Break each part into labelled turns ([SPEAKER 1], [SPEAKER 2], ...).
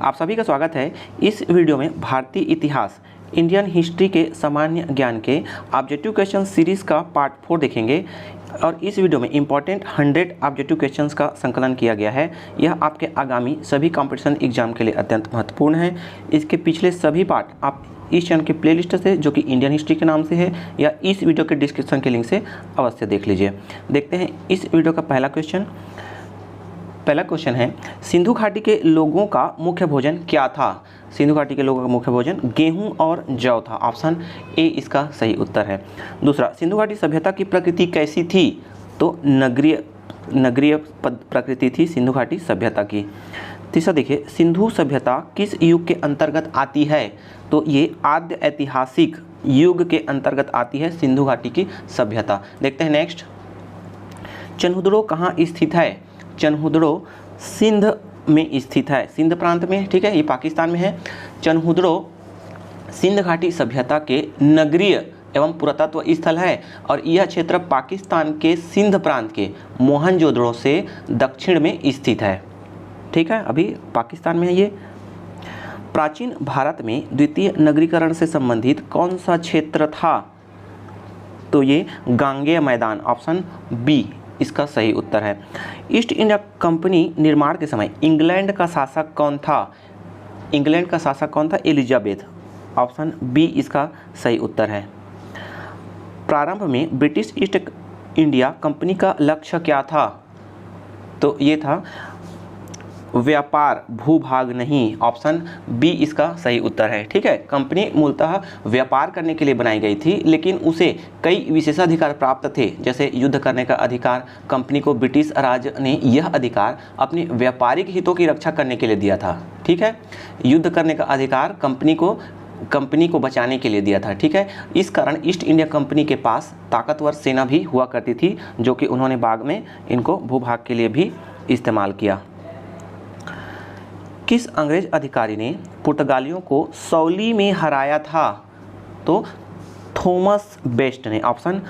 [SPEAKER 1] आप सभी का स्वागत है। इस वीडियो में भारतीय इतिहास इंडियन हिस्ट्री के सामान्य ज्ञान के ऑब्जेक्टिव क्वेश्चन सीरीज़ का पार्ट 4 देखेंगे और इस वीडियो में इंपॉर्टेंट 100 ऑब्जेक्टिव क्वेश्चंस का संकलन किया गया है। यह आपके आगामी सभी कॉम्पिटिशन एग्जाम के लिए अत्यंत महत्वपूर्ण है। इसके पिछले सभी पार्ट आप इस चैनल के प्लेलिस्ट से, जो कि इंडियन हिस्ट्री के नाम से है, या इस वीडियो के डिस्क्रिप्शन के लिंक से अवश्य देख लीजिए। देखते हैं इस वीडियो का पहला क्वेश्चन है, सिंधु घाटी के लोगों का मुख्य भोजन क्या था? सिंधु घाटी के लोगों का मुख्य भोजन गेहूं और जौ था। ऑप्शन ए इसका सही उत्तर है। दूसरा, सिंधु घाटी सभ्यता की प्रकृति कैसी थी? तो नगरीय प्रकृति थी सिंधु घाटी सभ्यता की। तीसरा देखिए, सिंधु सभ्यता किस युग के अंतर्गत आती है? तो ये आद्य ऐतिहासिक युग के अंतर्गत आती है सिंधु घाटी की सभ्यता। देखते हैं नेक्स्ट, चनहुदड़ो कहाँ स्थित है? चनहुदड़ो सिंध में स्थित है, सिंध प्रांत में, ठीक है, ये पाकिस्तान में है। चनहुदड़ो सिंध घाटी सभ्यता के नगरीय एवं पुरातत्व स्थल है और यह क्षेत्र पाकिस्तान के सिंध प्रांत के मोहनजोदड़ो से दक्षिण में स्थित है, ठीक है, अभी पाकिस्तान में है ये। प्राचीन भारत में द्वितीय नगरीकरण से संबंधित कौन सा क्षेत्र था? तो ये गांगेय मैदान, ऑप्शन बी इसका सही उत्तर है। ईस्ट इंडिया कंपनी निर्माण के समय इंग्लैंड का शासक कौन था? इंग्लैंड का शासक कौन था? एलिजाबेथ, ऑप्शन बी इसका सही उत्तर है। प्रारंभ में ब्रिटिश ईस्ट इंडिया कंपनी का लक्ष्य क्या था? तो ये था व्यापार, भूभाग नहीं, ऑप्शन बी इसका सही उत्तर है, ठीक है। कंपनी मूलतः व्यापार करने के लिए बनाई गई थी, लेकिन उसे कई विशेषाधिकार प्राप्त थे, जैसे युद्ध करने का अधिकार। कंपनी को ब्रिटिश राज ने यह अधिकार अपने व्यापारिक हितों की रक्षा करने के लिए दिया था, ठीक है। युद्ध करने का अधिकार कंपनी को बचाने के लिए दिया था, ठीक है। इस कारण ईस्ट इंडिया कंपनी के पास ताकतवर सेना भी हुआ करती थी, जो कि उन्होंने बाद में इनको भूभाग के लिए भी इस्तेमाल किया। किस अंग्रेज अधिकारी ने पुर्तगालियों को सौली में हराया था? तो थॉमस बेस्ट ने, ऑप्शन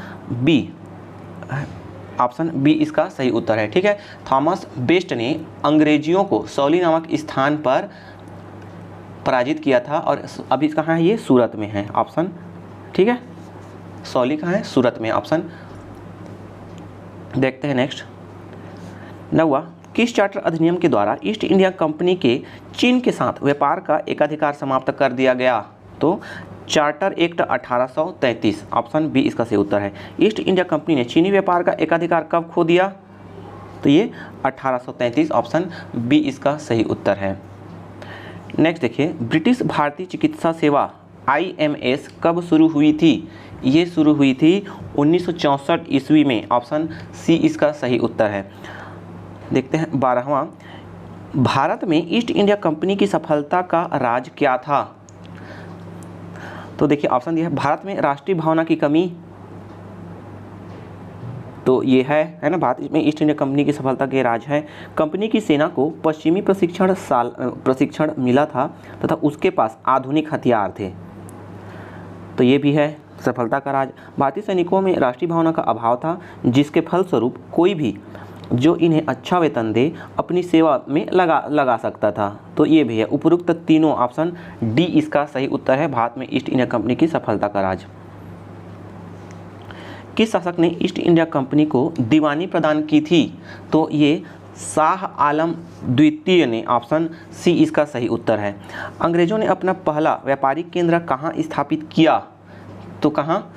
[SPEAKER 1] बी इसका सही उत्तर है, ठीक है। थॉमस बेस्ट ने अंग्रेजियों को सौली नामक स्थान पर पराजित किया था और अभी कहाँ है ये? सूरत में है, ऑप्शन, ठीक है। सौली कहाँ है? सूरत में, ऑप्शन। देखते हैं नेक्स्ट, 9वां, किस चार्टर अधिनियम के द्वारा ईस्ट इंडिया कंपनी के चीन के साथ व्यापार का एकाधिकार समाप्त कर दिया गया? तो चार्टर एक्ट 1833, ऑप्शन बी इसका सही उत्तर है। ईस्ट इंडिया कंपनी ने चीनी व्यापार का एकाधिकार कब खो दिया? तो ये 1833, ऑप्शन बी इसका सही उत्तर है। नेक्स्ट देखिए, ब्रिटिश भारतीय चिकित्सा सेवा IMS कब शुरू हुई थी? ये शुरू हुई थी 1964 ईस्वी में, ऑप्शन सी इसका सही उत्तर है। देखते हैं 12वां, भारत में ईस्ट इंडिया कंपनी की सफलता का राज क्या था? तो देखिए ऑप्शन दिया है, भारत में राष्ट्रीय भावना की कमी, तो ये है ना, भारत में ईस्ट इंडिया कंपनी की सफलता के राज है। कंपनी की सेना को पश्चिमी प्रशिक्षण मिला था तथा उसके पास आधुनिक हथियार थे, तो ये भी है सफलता का राज। भारतीय सैनिकों में राष्ट्रीय भावना का अभाव था, जिसके फलस्वरूप कोई भी जो इन्हें अच्छा वेतन दे अपनी सेवा में लगा सकता था, तो ये भी है। उपरोक्त तीनों, ऑप्शन डी इसका सही उत्तर है, भारत में ईस्ट इंडिया कंपनी की सफलता का राज। किस शासक ने ईस्ट इंडिया कंपनी को दीवानी प्रदान की थी? तो ये शाह आलम द्वितीय ने, ऑप्शन सी इसका सही उत्तर है। अंग्रेजों ने अपना पहला व्यापारिक केंद्र कहाँ स्थापित किया? तो कहाँ?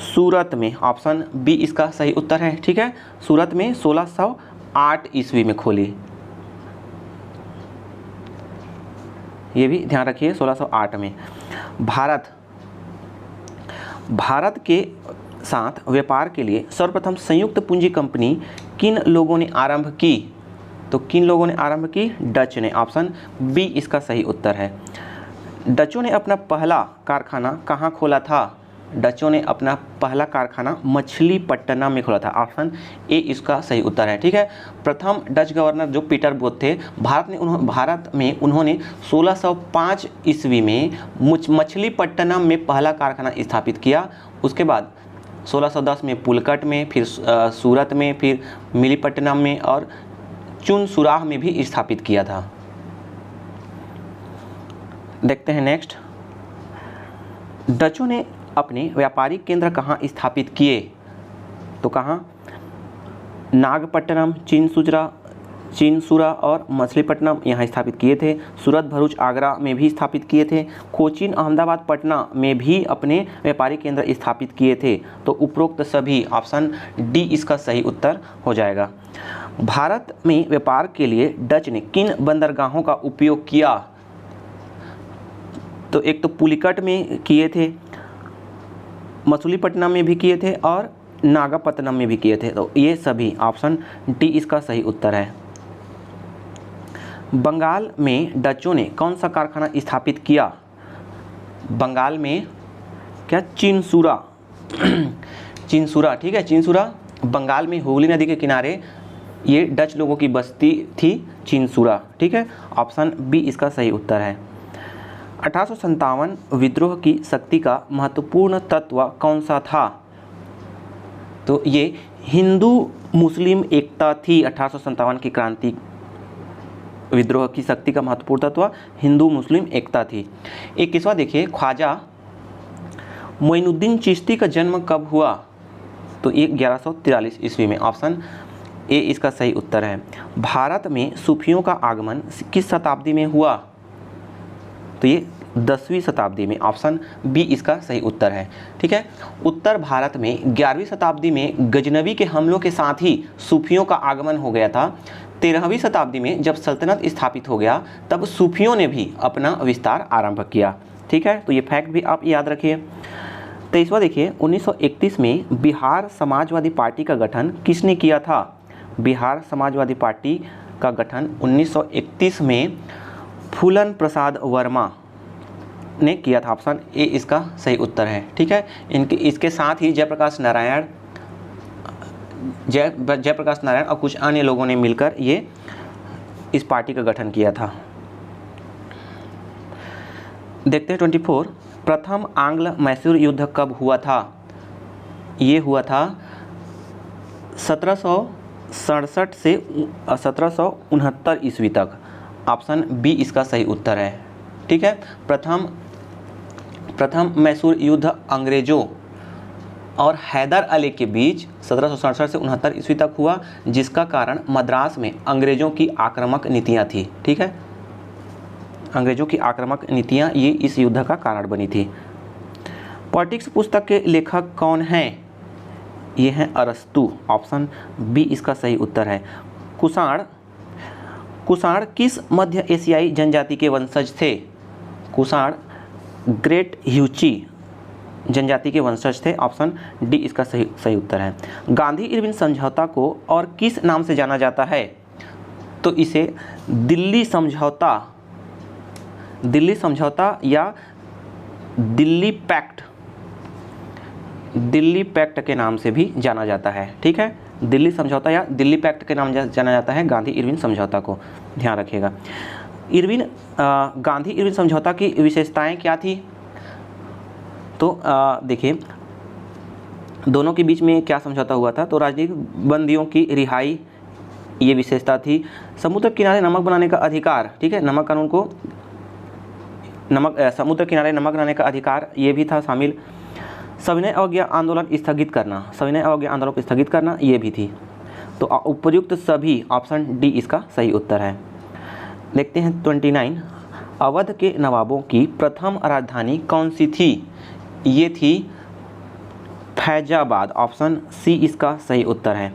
[SPEAKER 1] सूरत में, ऑप्शन बी इसका सही उत्तर है, ठीक है। सूरत में 1608 ईस्वी में खोली, ये भी ध्यान रखिए, 1608 में। भारत के साथ व्यापार के लिए सर्वप्रथम संयुक्त पूंजी कंपनी किन लोगों ने आरंभ की? तो किन लोगों ने आरंभ की? डच ने, ऑप्शन बी इसका सही उत्तर है। डचों ने अपना पहला कारखाना कहाँ खोला था? डचों ने अपना पहला कारखाना मछलीपट्टनम में खोला था, ऑप्शन ए इसका सही उत्तर है, ठीक है। प्रथम डच गवर्नर जो पीटर बोथ थे, भारत में उन्होंने 1605 ईस्वी में मछलीपट्टनम में पहला कारखाना स्थापित किया। उसके बाद 1610 में पुलकट में, फिर सूरत में, फिर मिलीपट्टनम में और चुनसुराह में भी स्थापित किया था। देखते हैं नेक्स्ट। डचों ने अपने व्यापारिक केंद्र कहाँ स्थापित किए? तो कहाँ? नागपट्टनम, चिनसुरा और मछलीपट्टनम यहाँ स्थापित किए थे। सूरत, भरूच, आगरा में भी स्थापित किए थे। कोचीन, अहमदाबाद, पटना में भी अपने व्यापारिक केंद्र स्थापित किए थे। तो उपरोक्त सभी, ऑप्शन डी इसका सही उत्तर हो जाएगा। भारत में व्यापार के लिए डच ने किन बंदरगाहों का उपयोग किया? तो एक तो पुलिकट में किए थे, मछलीपट्टनम में भी किए थे और नागपट्टनम में भी किए थे। तो ये सभी, ऑप्शन डी इसका सही उत्तर है। बंगाल में डचों ने कौन सा कारखाना स्थापित किया? बंगाल में क्या? चिनसुरा। चिनसुरा, ठीक है, चिनसुरा बंगाल में हुगली नदी के किनारे ये डच लोगों की बस्ती थी, चिनसुरा, ठीक है। ऑप्शन बी इसका सही उत्तर है। 1857 विद्रोह की शक्ति का महत्वपूर्ण तत्व कौन सा था? तो ये हिंदू मुस्लिम एकता थी। 1857 की क्रांति विद्रोह की शक्ति का महत्वपूर्ण तत्व हिंदू मुस्लिम एकता थी। 21वां देखिए, ख्वाजा मोइनुद्दीन चिश्ती का जन्म कब हुआ? तो ये 1143 ईस्वी में। ऑप्शन ए इसका सही उत्तर है। भारत में सूफियों का आगमन किस शताब्दी में हुआ? तो ये 10वीं शताब्दी में। ऑप्शन बी इसका सही उत्तर है, ठीक है। उत्तर भारत में 11वीं शताब्दी में गजनवी के हमलों के साथ ही सूफियों का आगमन हो गया था। 13वीं शताब्दी में जब सल्तनत स्थापित हो गया तब सूफियों ने भी अपना विस्तार आरंभ किया, ठीक है। तो ये फैक्ट भी आप याद रखिए। 23वां देखिए, 1931 में बिहार समाजवादी पार्टी का गठन किसने किया था? बिहार समाजवादी पार्टी का गठन 1931 में फूलन प्रसाद वर्मा ने किया था। ऑप्शन ए इसका सही उत्तर है, ठीक है। इसके साथ ही जयप्रकाश नारायण और कुछ अन्य लोगों ने मिलकर ये इस पार्टी का गठन किया था। देखते हैं 24, प्रथम आंग्ल मैसूर युद्ध कब हुआ था? ये हुआ था 1767 से 1769 ईस्वी तक। ऑप्शन बी इसका सही उत्तर है, ठीक है। प्रथम मैसूर युद्ध अंग्रेजों और हैदर अली के बीच 1767 से 69 ईस्वी तक हुआ, जिसका कारण मद्रास में अंग्रेजों की आक्रामक नीतियां थी, ठीक है। अंग्रेजों की आक्रामक नीतियां ये इस युद्ध का कारण बनी थी। पॉलिटिक्स पुस्तक के लेखक कौन हैं? ये हैं अरस्तु। ऑप्शन बी इसका सही उत्तर है। कुषाण किस मध्य एशियाई जनजाति के वंशज थे? कुषाण ग्रेट ह्यूची जनजाति के वंशज थे। ऑप्शन डी इसका सही उत्तर है। गांधी इरविन समझौता को और किस नाम से जाना जाता है? तो इसे दिल्ली समझौता या दिल्ली पैक्ट के नाम से भी जाना जाता है, ठीक है। दिल्ली समझौता या दिल्ली पैक्ट के नाम जाना जाता है गांधी इरविन समझौता को, ध्यान रखिएगा। गांधी इरविन समझौता की विशेषताएं क्या थी? तो देखिए, दोनों के बीच में क्या समझौता हुआ था? तो राजनीतिक बंदियों की रिहाई, ये विशेषता थी। समुद्र किनारे नमक बनाने का अधिकार, ठीक है, नमक कानून को समुद्र किनारे नमक बनाने का अधिकार ये भी था शामिल। सविनय अवज्ञा आंदोलन स्थगित करना, ये भी थी। तो उपयुक्त सभी, ऑप्शन डी इसका सही उत्तर है। देखते हैं 29, अवध के नवाबों की प्रथम राजधानी कौन सी थी? ये थी फैजाबाद। ऑप्शन सी इसका सही उत्तर है।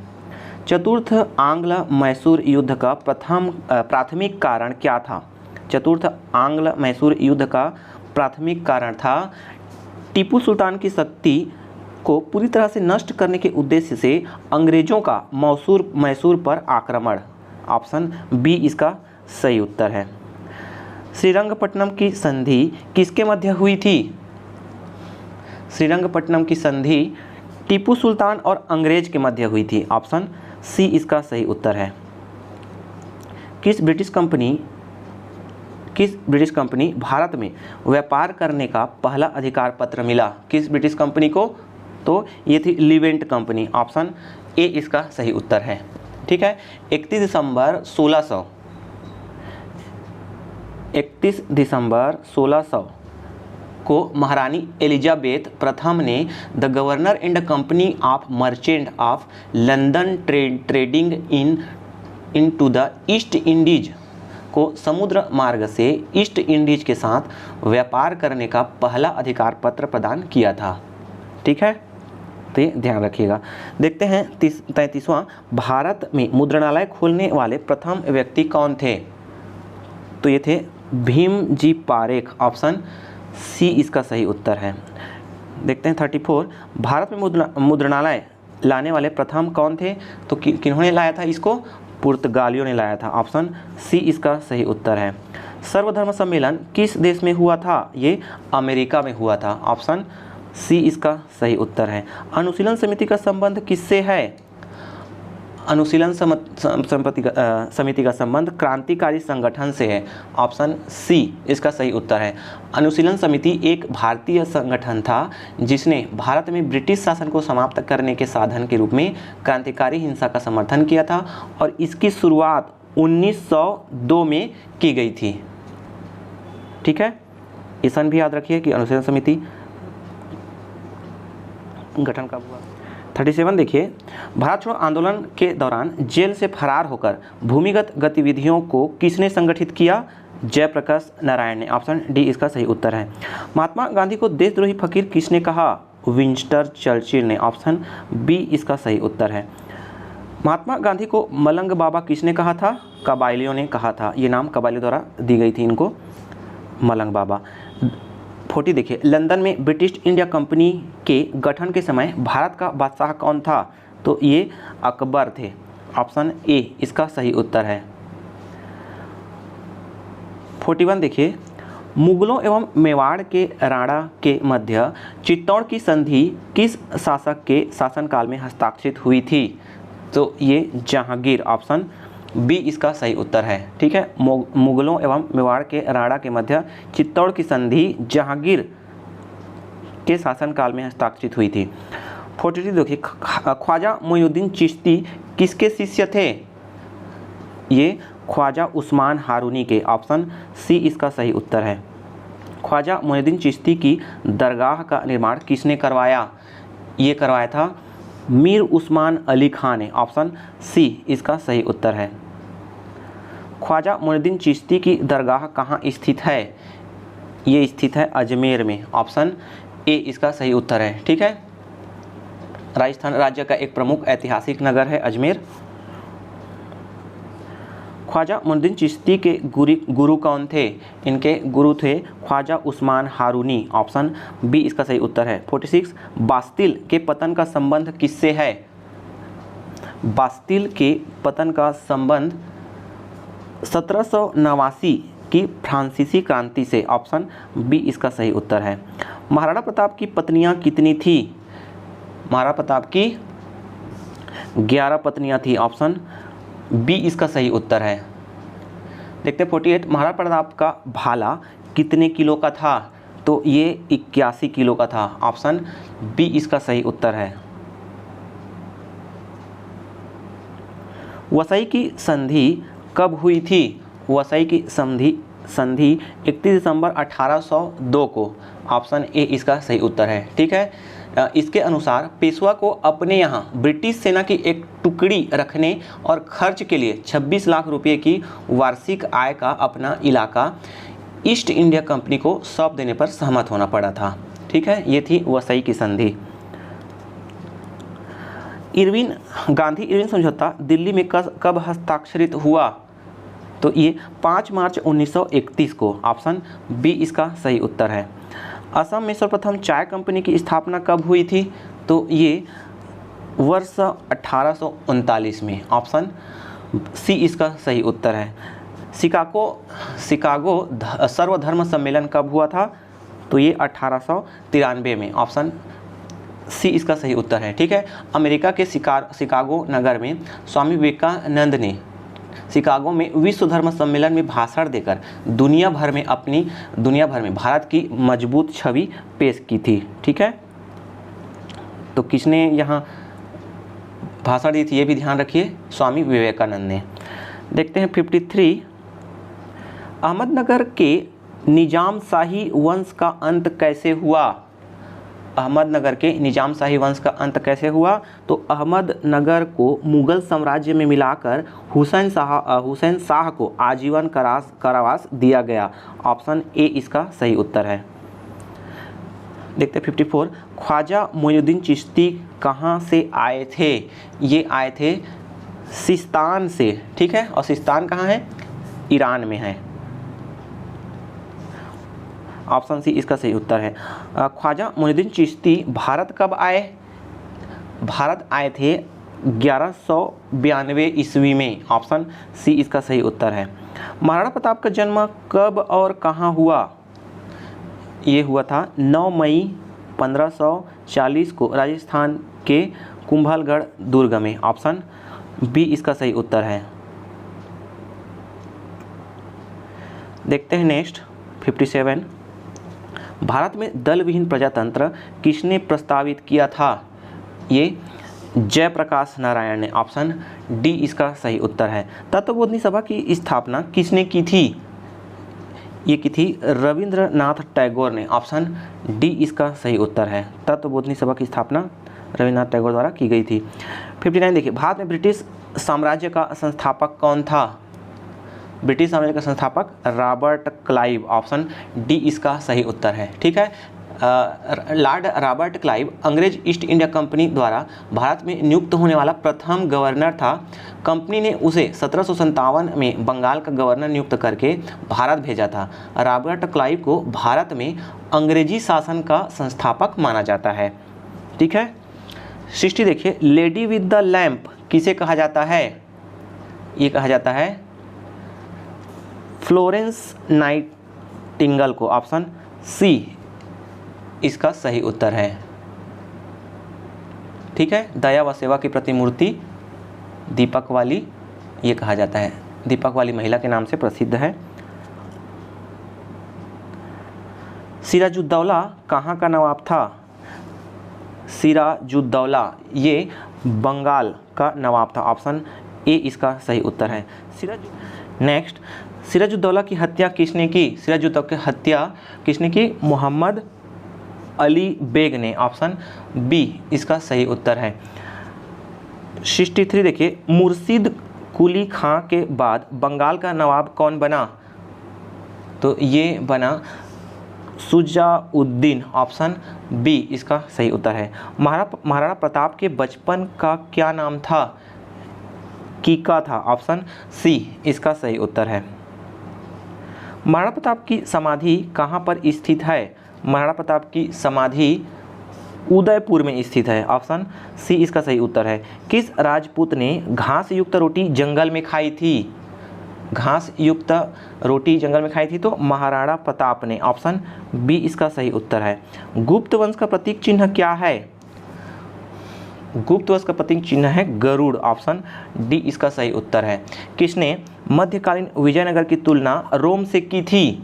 [SPEAKER 1] चतुर्थ आंग्ल मैसूर युद्ध का प्राथमिक कारण क्या था? चतुर्थ आंग्ल मैसूर युद्ध का प्राथमिक कारण था टीपू सुल्तान की शक्ति को पूरी तरह से नष्ट करने के उद्देश्य से अंग्रेजों का मैसूर पर आक्रमण। ऑप्शन बी इसका सही उत्तर है। श्रीरंगपट्टनम की संधि किसके मध्य हुई थी? श्रीरंगपट्टनम की संधि टीपू सुल्तान और अंग्रेज के मध्य हुई थी। ऑप्शन सी इसका सही उत्तर है। किस ब्रिटिश कंपनी भारत में व्यापार करने का पहला अधिकार पत्र मिला? किस ब्रिटिश कंपनी को? तो ये थी लिवेंट कंपनी। ऑप्शन ए इसका सही उत्तर है, ठीक है। 31 दिसंबर 31 दिसंबर 1600 को महारानी एलिजाबेथ प्रथम ने the governor and company of merchant of London trading into the East Indies को समुद्र मार्ग से ईस्ट इंडीज के साथ व्यापार करने का पहला अधिकार पत्र प्रदान किया था। ठीक है, तो ये ध्यान रखिएगा। देखते हैं 33वां, भारत में मुद्रणालय खोलने वाले प्रथम व्यक्ति कौन थे? तो ये थे भीम जी पारेख, ऑप्शन सी इसका सही उत्तर है। देखते हैं 34, भारत में मुद्रणालय लाने वाले प्रथम कौन थे? तो किन्होंने लाया था इसको? पुर्तगालियों ने लाया था, ऑप्शन सी इसका सही उत्तर है। सर्वधर्म सम्मेलन किस देश में हुआ था? ये अमेरिका में हुआ था, ऑप्शन सी इसका सही उत्तर है। अनुशीलन समिति का संबंध किससे है? अनुशीलन समिति का संबंध क्रांतिकारी संगठन से है, ऑप्शन सी इसका सही उत्तर है। अनुशीलन समिति एक भारतीय संगठन था जिसने भारत में ब्रिटिश शासन को समाप्त करने के साधन के रूप में क्रांतिकारी हिंसा का समर्थन किया था और इसकी शुरुआत 1902 में की गई थी। ठीक है, ये सन भी याद रखिए कि अनुशीलन समिति गठन कब हुआ। 37 देखिए, भारत छोड़ो आंदोलन के दौरान जेल से फरार होकर भूमिगत गतिविधियों को किसने संगठित किया? जयप्रकाश नारायण ने, ऑप्शन डी इसका सही उत्तर है। महात्मा गांधी को देशद्रोही फकीर किसने कहा? विंस्टन चर्चिल ने, ऑप्शन बी इसका सही उत्तर है। महात्मा गांधी को मलंग बाबा किसने कहा था? कबायलियों ने कहा था, ये नाम कबायलियों द्वारा दी गई थी इनको, मलंग बाबा। 40 देखिए, लंदन में ब्रिटिश इंडिया कंपनी के गठन के समय भारत का बादशाह कौन था? तो ये अकबर थे, ऑप्शन ए इसका सही उत्तर है। 41 देखिए, मुगलों एवं मेवाड़ के राणा के मध्य चित्तौड़ की संधि किस शासक के शासनकाल में हस्ताक्षरित हुई थी? तो ये जहांगीर, ऑप्शन बी इसका सही उत्तर है। ठीक है, मुगलों एवं मेवाड़ के राणा के मध्य चित्तौड़ की संधि जहांगीर के शासनकाल में हस्ताक्षरित हुई थी। 43 देखिए, ख्वाजा मोइनुद्दीन चिश्ती किसके शिष्य थे? ये ख्वाजा उस्मान हारूनी के, ऑप्शन सी इसका सही उत्तर है। ख्वाजा मोइनुद्दीन चिश्ती की दरगाह का निर्माण किसने करवाया? ये करवाया था मीर उस्मान अली खान ने, ऑप्शन सी इसका सही उत्तर है। ख्वाजा मोइनुद्दीन चिश्ती की दरगाह कहाँ स्थित है? ये स्थित है अजमेर में, ऑप्शन ए इसका सही उत्तर है। ठीक है, राजस्थान राज्य का एक प्रमुख ऐतिहासिक नगर है अजमेर। ख्वाजा मोइनुद्दीन चिश्ती के गुरु कौन थे? इनके गुरु थे ख्वाजा उस्मान हारूनी, ऑप्शन बी इसका सही उत्तर है। 46, बास्तिल के पतन का संबंध किससे है? बास्तिल के पतन का संबंध 1789 की फ्रांसीसी क्रांति से, ऑप्शन बी इसका सही उत्तर है। महाराणा प्रताप की पत्नियां कितनी थी? महाराणा प्रताप की 11 पत्नियां थी, ऑप्शन बी इसका सही उत्तर है। देखते हैं 48, महाराणा प्रताप का भाला कितने किलो का था? तो ये 81 किलो का था, ऑप्शन बी इसका सही उत्तर है। वसई की संधि कब हुई थी? वसई की संधि 31 दिसंबर 1802 को, ऑप्शन ए इसका सही उत्तर है। ठीक है, इसके अनुसार पेशवा को अपने यहाँ ब्रिटिश सेना की एक टुकड़ी रखने और खर्च के लिए 26 लाख रुपए की वार्षिक आय का अपना इलाका ईस्ट इंडिया कंपनी को सौंप देने पर सहमत होना पड़ा था। ठीक है, ये थी वसई की संधि। गांधी इरविन समझौता दिल्ली में कब हस्ताक्षरित हुआ? तो ये 5 मार्च 1931 को, ऑप्शन बी इसका सही उत्तर है। असम में सर्वप्रथम चाय कंपनी की स्थापना कब हुई थी? तो ये वर्ष 1839 में, ऑप्शन सी इसका सही उत्तर है। शिकागो सर्वधर्म सम्मेलन कब हुआ था? तो ये 1893 में, ऑप्शन सी इसका सही उत्तर है। ठीक है, अमेरिका के शिकागो नगर में स्वामी विवेकानंद ने शिकागो में विश्व धर्म सम्मेलन में भाषण देकर दुनिया भर में भारत की मजबूत छवि पेश की थी। ठीक है, तो किसने यहाँ भाषण दी थी ये भी ध्यान रखिए, स्वामी विवेकानंद ने। देखते हैं 53, अहमदनगर के निजाम शाही वंश का अंत कैसे हुआ? अहमदनगर के निजाम शाही वंश का अंत कैसे हुआ? तो अहमदनगर को मुगल साम्राज्य में मिलाकर हुसैन शाह को आजीवन कारावास दिया गया। ऑप्शन ए इसका सही उत्तर है। देखते 54, ख्वाजा मोइनुद्दीन चिश्ती कहाँ से आए थे? ये आए थे सिस्तान से, ठीक है, और सिस्तान कहाँ है? ईरान में है। ऑप्शन सी इसका सही उत्तर है। ख्वाजा मोइनुद्दीन चिश्ती भारत कब आए? भारत आए थे 1192 ईस्वी में। ऑप्शन सी इसका सही उत्तर है। महाराणा प्रताप का जन्म कब और कहाँ हुआ? ये हुआ था 9 मई 1540 को राजस्थान के कुंभलगढ़ दुर्ग में। ऑप्शन बी इसका सही उत्तर है। देखते हैं नेक्स्ट 57, भारत में दल विहीन प्रजातंत्र किसने प्रस्तावित किया था? ये जयप्रकाश नारायण ने। ऑप्शन डी इसका सही उत्तर है। तत्वबोधिनी सभा की स्थापना किसने की थी? ये की थी रविंद्रनाथ टैगोर ने। ऑप्शन डी इसका सही उत्तर है। तत्वबोधिनी सभा की स्थापना रविंद्रनाथ टैगोर द्वारा की गई थी। 59 देखिए, भारत में ब्रिटिश साम्राज्य का संस्थापक कौन था? ब्रिटिश साम्राज्य का संस्थापक रॉबर्ट क्लाइव। ऑप्शन डी इसका सही उत्तर है। ठीक है, लॉर्ड रॉबर्ट क्लाइव अंग्रेज ईस्ट इंडिया कंपनी द्वारा भारत में नियुक्त होने वाला प्रथम गवर्नर था। कंपनी ने उसे 1757 में बंगाल का गवर्नर नियुक्त करके भारत भेजा था। रॉबर्ट क्लाइव को भारत में अंग्रेजी शासन का संस्थापक माना जाता है। ठीक है, 60 देखिए, लेडी विद द लैंप किसे कहा जाता है? ये कहा जाता है फ्लोरेंस नाइटिंगेल को। ऑप्शन सी इसका सही उत्तर है। ठीक है, दया व सेवा की प्रतिमूर्ति दीपक वाली ये कहा जाता है। दीपक वाली महिला के नाम से प्रसिद्ध है। सिराजुद्दौला कहाँ का नवाब था? सिराजुद्दौला ये बंगाल का नवाब था। ऑप्शन ए इसका सही उत्तर है। नेक्स्ट, सिराजुद्दौला की हत्या किसने की? सिराजुद्दौला की हत्या किसने की? मोहम्मद अली बेग ने। ऑप्शन बी इसका सही उत्तर है। 63 देखिए, मुर्शिद कुली खां के बाद बंगाल का नवाब कौन बना? तो ये बना शुजाउद्दीन। ऑप्शन बी इसका सही उत्तर है। महाराणा प्रताप के बचपन का क्या नाम था? कीका था। ऑप्शन सी इसका सही उत्तर है। महाराणा प्रताप की समाधि कहाँ पर स्थित है? महाराणा प्रताप की समाधि उदयपुर में स्थित है। ऑप्शन सी इसका सही उत्तर है। किस राजपूत ने घास युक्त रोटी जंगल में खाई थी? घास युक्त रोटी जंगल में खाई थी तो महाराणा प्रताप ने। ऑप्शन बी इसका सही उत्तर है। गुप्त वंश का प्रतीक चिन्ह क्या है? गुप्त वंश का प्रतीक चिन्ह है गरुड़। ऑप्शन डी इसका सही उत्तर है। किसने मध्यकालीन विजयनगर की तुलना रोम से की थी?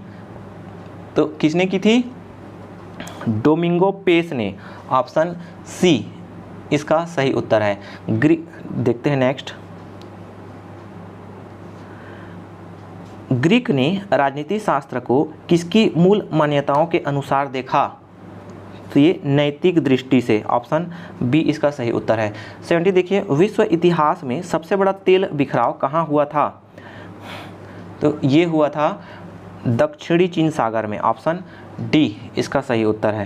[SPEAKER 1] तो किसने की थी? डोमिंगो पेस ने। ऑप्शन सी इसका सही उत्तर है। देखते हैं नेक्स्ट, ग्रीक ने राजनीति शास्त्र को किसकी मूल मान्यताओं के अनुसार देखा? तो ये नैतिक दृष्टि से। ऑप्शन बी इसका सही उत्तर है। 70 देखिए, विश्व इतिहास में सबसे बड़ा तेल बिखराव कहाँ हुआ था? तो ये हुआ था दक्षिणी चीन सागर में। ऑप्शन डी इसका सही उत्तर है।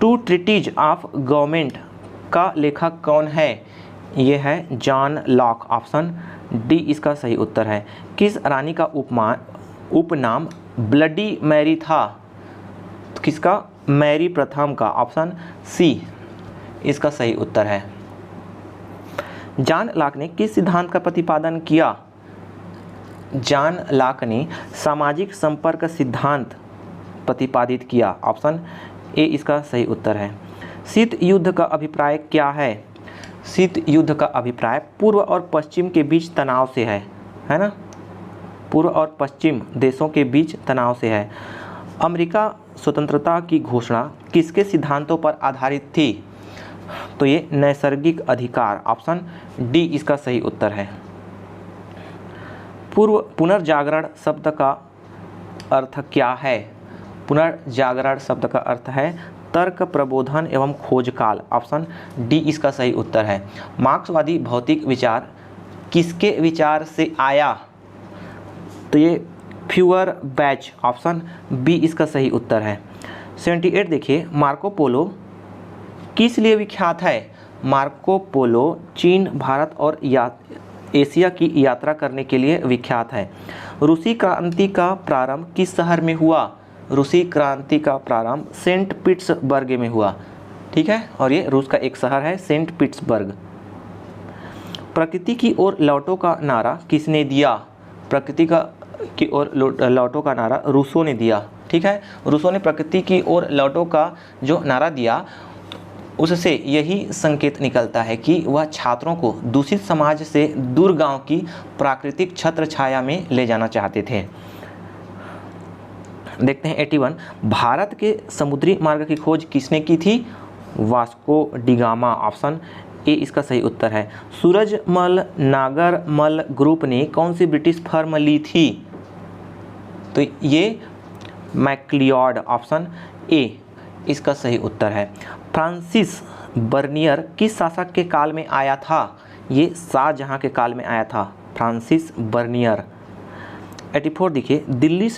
[SPEAKER 1] टू ट्रीटीज ऑफ गवर्नमेंट का लेखक कौन है? ये है जॉन लॉक। ऑप्शन डी इसका सही उत्तर है। किस रानी का उपनाम ब्लडी मैरी था? तो किसका? मैरी प्रथम का। ऑप्शन सी इसका सही उत्तर है। जॉन लॉक ने किस सिद्धांत का प्रतिपादन किया? जॉन लॉक ने सामाजिक संपर्क सिद्धांत प्रतिपादित किया। ऑप्शन ए इसका सही उत्तर है। शीत युद्ध का अभिप्राय क्या है? शीत युद्ध का अभिप्राय पूर्व और पश्चिम के बीच तनाव से है ना? पूर्व और पश्चिम देशों के बीच तनाव से है। अमेरिका स्वतंत्रता की घोषणा किसके सिद्धांतों पर आधारित थी? तो ये नैसर्गिक अधिकार। ऑप्शन डी इसका सही उत्तर है। पुनर्जागरण शब्द का अर्थ क्या है? पुनर्जागरण शब्द का अर्थ है तर्क, प्रबोधन एवं खोज काल। ऑप्शन डी इसका सही उत्तर है। मार्क्सवादी भौतिक विचार किसके विचार से आया? तो ये फ्यूअरबैच, ऑप्शन बी इसका सही उत्तर है। 78 देखिए, मार्को पोलो किस लिए विख्यात है? मार्को पोलो चीन, भारत और एशिया की यात्रा करने के लिए विख्यात है। रूसी क्रांति का प्रारंभ किस शहर में हुआ? रूसी क्रांति का प्रारंभ सेंट पीटर्सबर्ग में हुआ। ठीक है, और ये रूस का एक शहर है सेंट पीटर्सबर्ग। प्रकृति की ओर लौटो का नारा किसने दिया? प्रकृति की ओर लौटो का नारा रूसो ने दिया। ठीक है, रूसो ने प्रकृति की ओर लौटो का जो नारा दिया, उससे यही संकेत निकलता है कि वह छात्रों को दूषित समाज से दूर गांव की प्राकृतिक छत्र छाया में ले जाना चाहते थे। देखते हैं 81, भारत के समुद्री मार्ग की खोज किसने की थी? Vasco D gamma. Option A इसका सही उत्तर है। सूरजमल नागरमल ग्रुप ने कौन सी ब्रिटिश फर्म ली थी? तो ये मैक्लियोड, ऑप्शन ए इसका सही उत्तर है। फ्रांसिस बर्नियर किस शासक के काल में आया था? ये शाहजहां के काल में आया था, फ्रांसिस बर्नियर। 84 देखिए, दिल्ली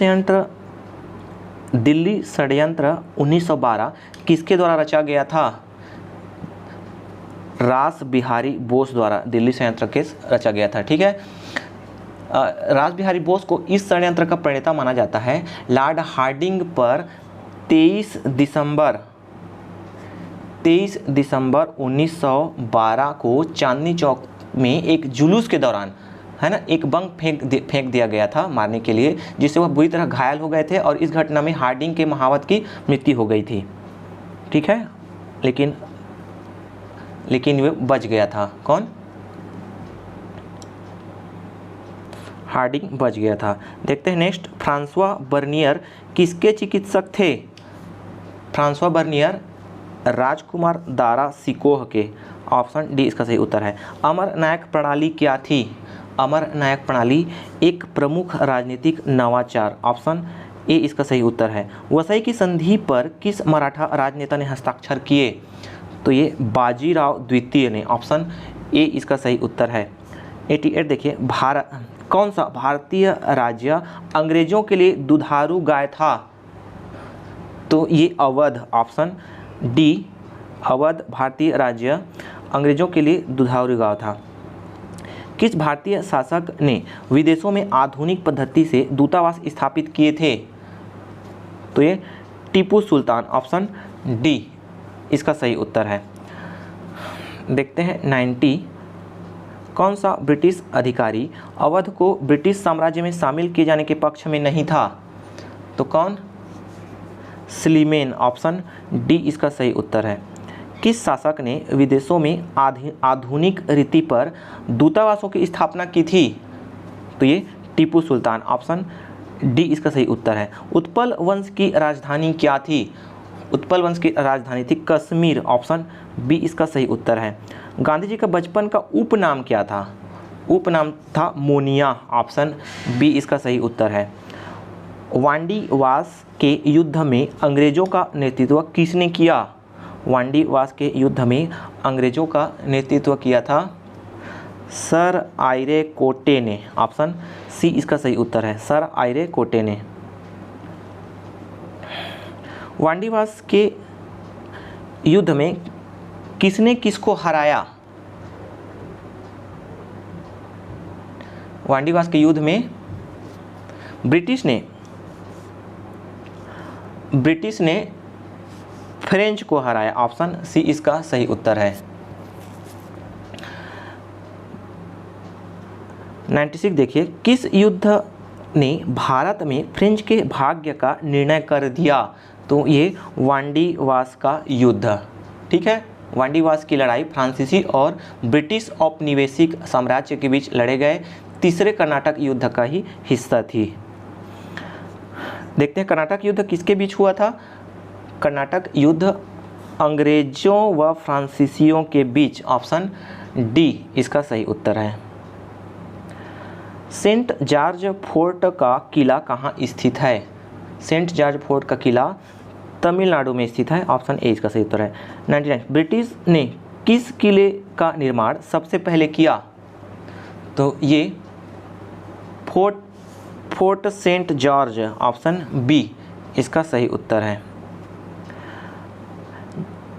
[SPEAKER 1] षड्यंत्र 1912 किसके द्वारा रचा गया था? रास बिहारी बोस द्वारा दिल्ली षड्यंत्र के रचा गया था। ठीक है, रास बिहारी बोस को इस षड्यंत्र का प्रणेता माना जाता है। लॉर्ड हार्डिंग पर 23 दिसंबर 1912 को चांदनी चौक में एक जुलूस के दौरान, है ना, एक बम फेंक दिया गया था मारने के लिए, जिससे वह बुरी तरह घायल हो गए थे और इस घटना में हार्डिंग के महावत की मृत्यु हो गई थी। ठीक है, लेकिन वे बच गया था। कौन? हार्डिंग बच गया था। देखते हैं नेक्स्ट, फ्रांसवा बर्नियर किसके चिकित्सक थे? फ्रांसवा बर्नियर राजकुमार दारा सिकोह के। ऑप्शन डी इसका सही उत्तर है। अमर नायक प्रणाली क्या थी? अमर नायक प्रणाली एक प्रमुख राजनीतिक नवाचार। ऑप्शन ए इसका सही उत्तर है। वसई की संधि पर किस मराठा राजनेता ने हस्ताक्षर किए? तो ये बाजीराव द्वितीय ने। ऑप्शन ए इसका सही उत्तर है। 88 देखिए, कौन सा भारतीय राज्य अंग्रेजों के लिए दुधारू गाय था? तो ये अवध। ऑप्शन डी अवध भारतीय राज्य अंग्रेजों के लिए दुधारू गाय था। किस भारतीय शासक ने विदेशों में आधुनिक पद्धति से दूतावास स्थापित किए थे? तो ये टीपू सुल्तान। ऑप्शन डी इसका सही उत्तर है। देखते हैं 90, कौन सा ब्रिटिश अधिकारी अवध को ब्रिटिश साम्राज्य में शामिल किए जाने के पक्ष में नहीं था? तो कौन? स्लीमेन। ऑप्शन डी इसका सही उत्तर है। किस शासक ने विदेशों में आधुनिक रीति पर दूतावासों की स्थापना की थी? तो ये टीपू सुल्तान। ऑप्शन डी इसका सही उत्तर है। उत्पल वंश की राजधानी क्या थी? उत्पल वंश की राजधानी थी कश्मीर। ऑप्शन बी इसका सही उत्तर है। गांधी जी का बचपन का उपनाम क्या था? उपनाम था मोनिया। ऑप्शन बी इसका सही उत्तर है। वांडीवास के युद्ध में अंग्रेजों का नेतृत्व किसने किया? वांडीवास के युद्ध में अंग्रेजों का नेतृत्व किया था सर आयरे कोटे ने। ऑप्शन सी इसका सही उत्तर है, सर आयरे कोटे ने। वांडीवास के युद्ध में किसने किसको हराया? वांडीवास के युद्ध में ब्रिटिश ने फ्रेंच को हराया। ऑप्शन सी इसका सही उत्तर है। 96 देखिए, किस युद्ध ने भारत में फ्रेंच के भाग्य का निर्णय कर दिया? तो ये वांडीवास का युद्ध। ठीक है, वांडीवास की लड़ाई फ्रांसीसी और ब्रिटिश औपनिवेशिक साम्राज्य के बीच लड़े गए तीसरे कर्नाटक युद्ध का ही हिस्सा थी। देखते हैं कर्नाटक युद्ध किसके बीच हुआ था? कर्नाटक युद्ध अंग्रेजों व फ्रांसीसियों के बीच। ऑप्शन डी इसका सही उत्तर है। सेंट जॉर्ज फोर्ट का किला कहाँ स्थित है? सेंट जॉर्ज फोर्ट का किला तमिलनाडु में स्थित है। ऑप्शन ए इसका सही उत्तर है। 99 ब्रिटिश ने किस किले का निर्माण सबसे पहले किया? तो ये fort Saint George, option B इसका सही उत्तर है।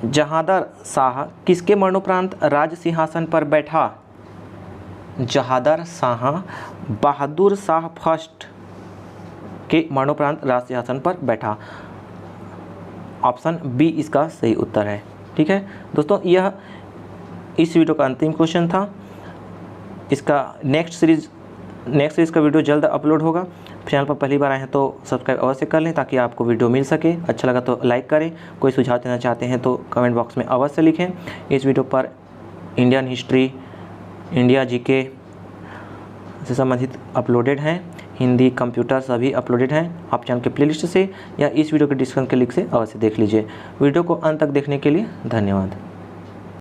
[SPEAKER 1] जहांदर शाह किसके मरणोपरांत राज सिंहासन पर बैठा? जहांदर शाह बहादुर शाह फर्स्ट के मरणोपरांत राज सिंहासन पर बैठा। ऑप्शन बी इसका सही उत्तर है। ठीक है दोस्तों, यह इस वीडियो का अंतिम क्वेश्चन था। इसका नेक्स्ट सीरीज़ का वीडियो जल्द अपलोड होगा। चैनल पर पहली बार आए हैं तो सब्सक्राइब अवश्य कर लें ताकि आपको वीडियो मिल सके। अच्छा लगा तो लाइक करें। कोई सुझाव देना चाहते हैं तो कमेंट बॉक्स में अवश्य लिखें। इस वीडियो पर इंडियन हिस्ट्री, इंडिया जीके से संबंधित अपलोडेड हैं। हिंदी, कंप्यूटर सभी अपलोडेड हैं। आप चैनल के प्लेलिस्ट से या इस वीडियो के डिस्क्रिप्शन के लिंक से अवश्य देख लीजिए। वीडियो को अंत तक देखने के लिए धन्यवाद।